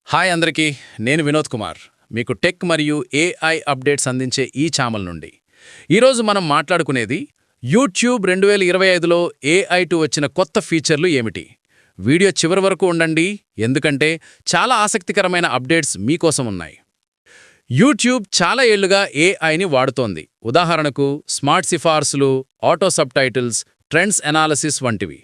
Hi అందరికీ, నేను వినోద్ కుమార్. మీకు టెక్ మరియు ఏఐ అప్డేట్స్ అందించే ఈ ఛానల్ నుండి. ఈరోజు మనం మాట్లాడుకునేది యూట్యూబ్ 2025లో ఏఐ2 వచ్చిన కొత్త ఫీచర్లు ఏమిటి. వీడియో చివరి వరకు ఉండండి, ఎందుకంటే చాలా ఆసక్తికరమైన అప్డేట్స్ మీకోసం ఉన్నాయి. యూట్యూబ్ చాలా ఏళ్లుగా ఏఐని వాడుతోంది. ఉదాహరణకు స్మార్ట్ సిఫార్సులు, ఆటో సబ్‌టైటిల్స్, ట్రెండ్స్ అనాలిసిస్ వంటివి.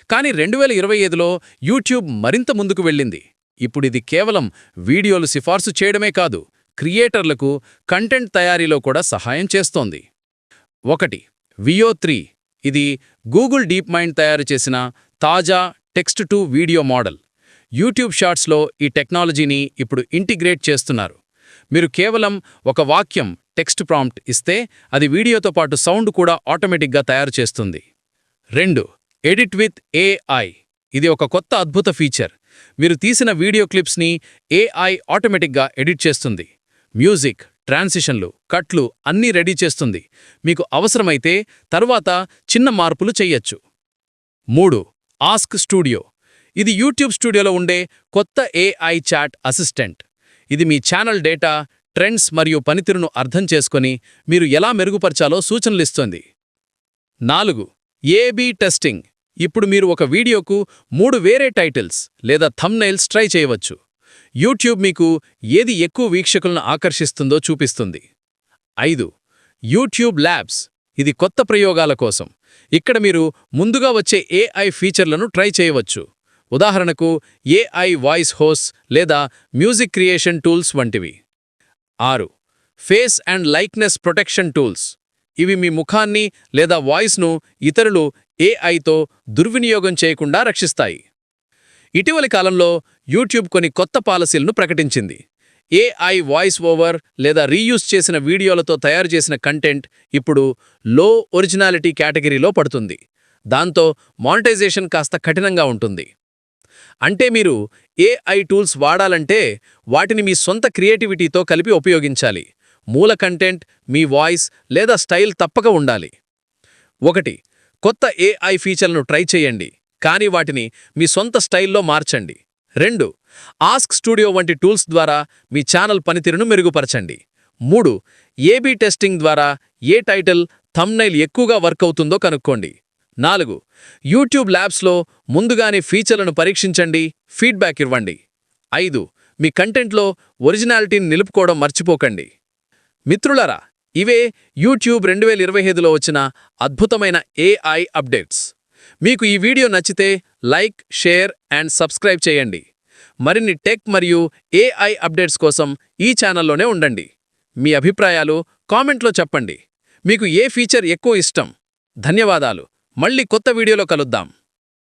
కానీ 2025లో యూట్యూబ్ మరింత ముందుకు వెళ్ళింది. ఇప్పుడిది కేవలం వీడియోలు సిఫార్సు చేయడమే కాదు, క్రియేటర్లకు కంటెంట్ తయారీలో కూడా సహాయం చేస్తోంది. 1. వియో 3. ఇది గూగుల్ డీప్ మైండ్ తయారు చేసిన తాజా text to video model. YouTube షార్ట్స్లో ఈ టెక్నాలజీని ఇప్పుడు ఇంటిగ్రేట్ చేస్తున్నారు. మీరు కేవలం ఒక వాక్యం టెక్స్ట్ ప్రాంప్ట్ ఇస్తే అది వీడియోతో పాటు సౌండ్ కూడా ఆటోమేటిక్గా తయారు చేస్తుంది. 2. Edit with AI. ఇది ఒక కొత్త అద్భుత ఫీచర్. మీరు తీసిన వీడియో క్లిప్స్ని ఏఐ ఆటోమేటిక్గా ఎడిట్ చేస్తుంది. మ్యూజిక్, ట్రాన్సిషన్లు, కట్లు అన్నీ రెడీ చేస్తుంది. మీకు అవసరమైతే తరువాత చిన్న మార్పులు చెయ్యొచ్చు. 3. Ask studio. ఇది యూట్యూబ్ స్టూడియోలో ఉండే కొత్త ఏఐ చాట్ అసిస్టెంట్. ఇది మీ ఛానల్ డేటా, ట్రెండ్స్ మరియు పనితీరును అర్థం చేసుకొని మీరు ఎలా మెరుగుపరచాలో సూచనలిస్తుంది. 4. AB testing. ఇప్పుడు మీరు ఒక వీడియోకు 3 వేరే టైటిల్స్ లేదా థంబ్నెయిల్స్ ట్రై చేయవచ్చు. యూట్యూబ్ మీకు ఏది ఎక్కువ వీక్షకులను ఆకర్షిస్తుందో చూపిస్తుంది. 5. YouTube labs. ఇది కొత్త ప్రయోగాల కోసం. ఇక్కడ మీరు ముందుగా వచ్చే ఏఐ ఫీచర్లను ట్రై చేయవచ్చు. ఉదాహరణకు ఏఐ వాయిస్ హోస్ట్ లేదా మ్యూజిక్ క్రియేషన్ టూల్స్ వంటివి. 6. Face and likeness protection tools. ఇవి మీ ముఖాన్ని లేదా వాయిస్ను ఇతరులు ఏఐతో దుర్వినియోగం చేయకుండా రక్షిస్తాయి. ఇటీవలి కాలంలో యూట్యూబ్ కొన్ని కొత్త పాలసీలను ప్రకటించింది. ఏఐ వాయిస్ ఓవర్ లేదా రీయూజ్ చేసిన వీడియోలతో తయారు చేసిన కంటెంట్ ఇప్పుడు లో ఒరిజినాలిటీ కేటగిరీలో పడుతుంది. దాంతో మానిటైజేషన్ కాస్త కఠినంగా ఉంటుంది. అంటే మీరు ఏఐ టూల్స్ వాడాలంటే వాటిని మీ సొంత క్రియేటివిటీతో కలిపి ఉపయోగించాలి. మూల కంటెంట్, మీ వాయిస్ లేదా స్టైల్ తప్పక ఉండాలి. 1. కొత్త ఏఐ ఫీచర్లను ట్రై చేయండి, కానీ వాటిని మీ సొంత స్టైల్లో మార్చండి. 2. ఆస్క్ స్టూడియో వంటి టూల్స్ ద్వారా మీ ఛానల్ పనితీరును మెరుగుపరచండి. 3. ఏబీ టెస్టింగ్ ద్వారా ఏ టైటిల్, థంబ్నెయిల్ ఎక్కువగా వర్క్ అవుతుందో కనుక్కోండి. 4. యూట్యూబ్ ల్యాబ్స్లో ముందుగానే ఫీచర్లను పరీక్షించండి, ఫీడ్బ్యాక్ ఇవ్వండి. 5. మీ కంటెంట్లో ఒరిజినాలిటీని నిలుపుకోవడం మర్చిపోకండి. మిత్రులారా, ఇవే యూట్యూబ్ 2025లో వచ్చిన అద్భుతమైన ఏఐ అప్డేట్స్. మీకు ఈ వీడియో నచ్చితే లైక్, షేర్ అండ్ సబ్స్క్రైబ్ చేయండి. మరిన్ని టెక్ మరియు ఏఐ అప్డేట్స్ కోసం ఈ ఛానల్లోనే ఉండండి. మీ అభిప్రాయాలు కామెంట్లో చెప్పండి. మీకు ఏ ఫీచర్ ఎక్కువ ఇష్టం? ధన్యవాదాలు. మళ్ళీ కొత్త వీడియోలో కలుద్దాం.